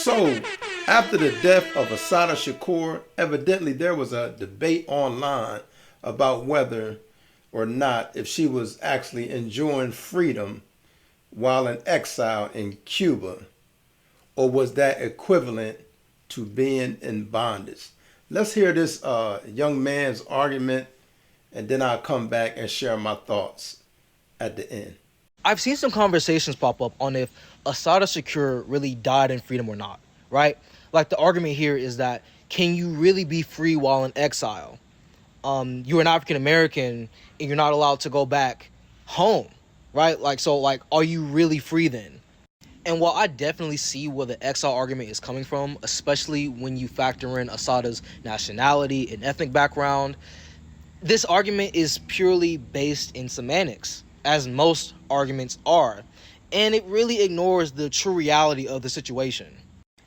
So, after the death of Assata Shakur, evidently there was a debate online about whether or not if she was actually enjoying freedom while in exile in Cuba, or was that equivalent to being in bondage? Let's hear this young man's argument, and then I'll come back and share my thoughts at the end. I've seen some conversations pop up on if Assata Shakur really died in freedom or not, right? Like the argument here is that can you really be free while in exile? You're an African American and you're not allowed to go back home, right? Like, are you really free then? And while I definitely see where the exile argument is coming from, especially when you factor in Assata's nationality and ethnic background, this argument is purely based in semantics, as most arguments are, and it really ignores the true reality of the situation.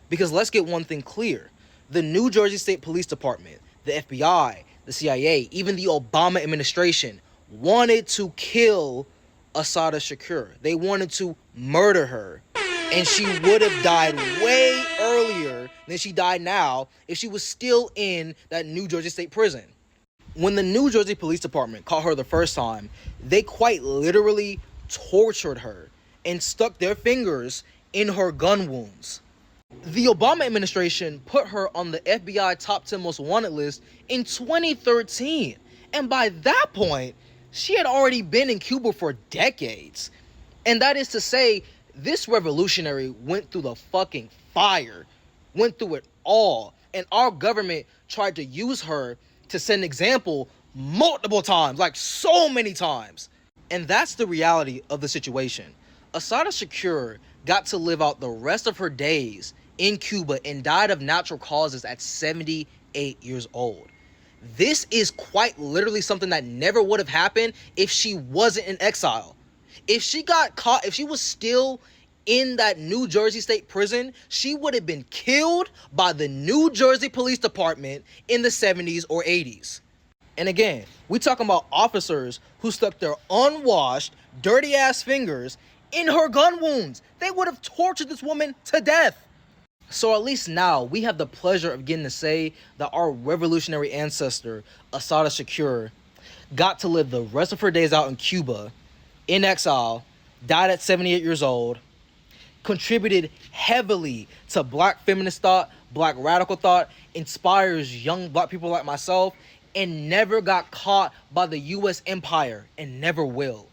Because let's get one thing clear. The New Jersey State Police Department, the FBI, the CIA, even the Obama administration wanted to kill Assata Shakur. They wanted to murder her. And she would have died way earlier than she died now if she was still in that New Jersey State prison. When the New Jersey Police Department caught her the first time, they quite literally tortured her and stuck their fingers in her gun wounds. The Obama administration put her on the FBI top 10 most wanted list in 2013. And by that point, she had already been in Cuba for decades. And that is to say, this revolutionary went through the fucking fire, went through it all. And our government tried to use her to set an example multiple times, like so many times. And that's the reality of the situation. Assata Shakur got to live out the rest of her days in Cuba and died of natural causes at 78 years old. This is quite literally something that never would have happened if she wasn't in exile. If she got caught, if she was still in that New Jersey State prison, she would have been killed by the New Jersey Police Department in the 70s or 80s. And again, we talking about officers who stuck their unwashed, dirty-ass fingers in her gun wounds. They would have tortured this woman to death. So at least now, we have the pleasure of getting to say that our revolutionary ancestor, Assata Shakur, got to live the rest of her days out in Cuba, in exile, died at 78 years old, contributed heavily to black feminist thought, black radical thought, inspires young black people like myself, and never got caught by the U.S. empire and never will.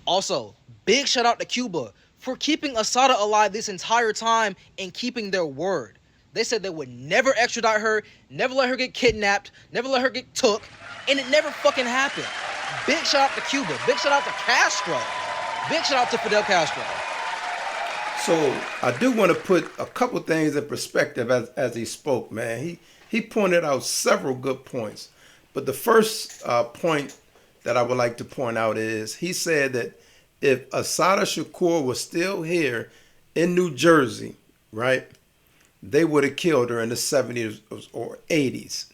Also, big shout out to Cuba for keeping Assata alive this entire time and keeping their word. They said they would never extradite her, never let her get kidnapped, never let her get took, and it never fucking happened. Big shout out to Cuba. Big shout out to Castro. Big shout out to Fidel Castro. So I do want to put a couple things in perspective as he spoke, man. He pointed out several good points. But the first point that I would like to point out is he said that if Assata Shakur was still here in New Jersey, right, they would have killed her in the 70s or 80s.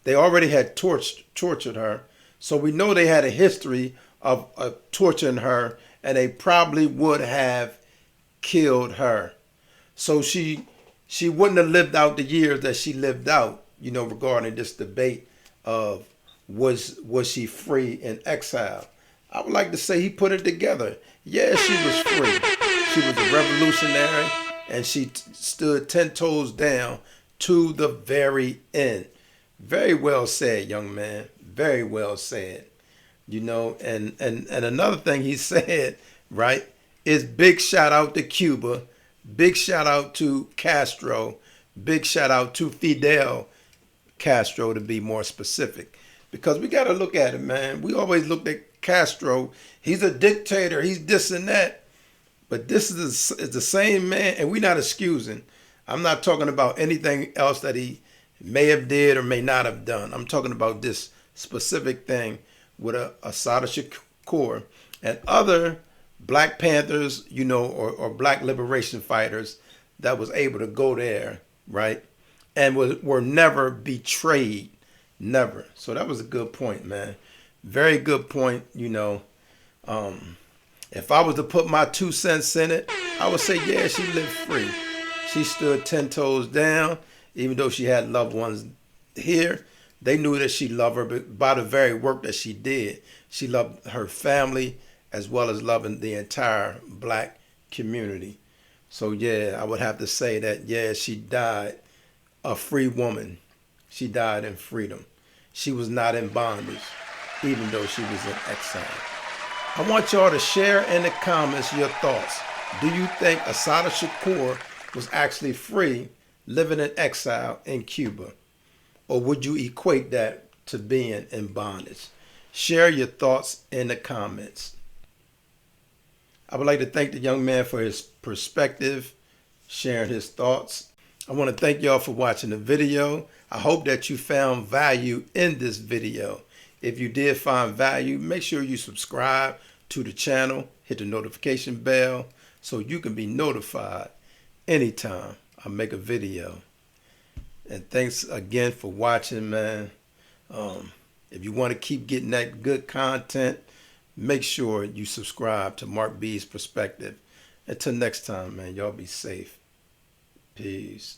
They already had tortured her. So we know they had a history of torturing her, and they probably would have killed her. So she wouldn't have lived out the years that she lived out, regarding this debate of was she free in exile. I would like to say he put it together. Yeah, she was free. She was a revolutionary, and she stood 10 toes down to the very end. Very well said, young man. Very well said. And another thing he said, right, is big shout out to Cuba, big shout out to Castro, big shout out to Fidel Castro, to be more specific. Because we got to look at it, man. We always looked at Castro. He's a dictator. He's this and that. But this is the same man, and we're not excusing. I'm not talking about anything else that he may have did or may not have done. I'm talking about this specific thing with Assata Shakur and other Black Panthers, or Black liberation fighters that was able to go there, right, and were never betrayed, never. So that was a good point, man. Very good point. If I was to put my 2 cents in it, I would say, yeah, she lived free. She stood 10 toes down, even though she had loved ones here. They knew that she loved her by the very work that she did. She loved her family as well as loving the entire black community. So, yeah, I would have to say that, yeah, she died a free woman. She died in freedom. She was not in bondage, even though she was in exile. I want y'all to share in the comments your thoughts. Do you think Assata Shakur was actually free living in exile in Cuba? Or would you equate that to being in bondage? Share your thoughts in the comments. I would like to thank the young man for his perspective, sharing his thoughts. I want to thank y'all for watching the video. I hope that you found value in this video. If you did find value, make sure you subscribe to the channel, hit the notification bell so you can be notified anytime I make a video. And thanks again for watching, man. If you want to keep getting that good content, make sure you subscribe to Mark B's Perspective. Until next time, man, y'all be safe. Peace.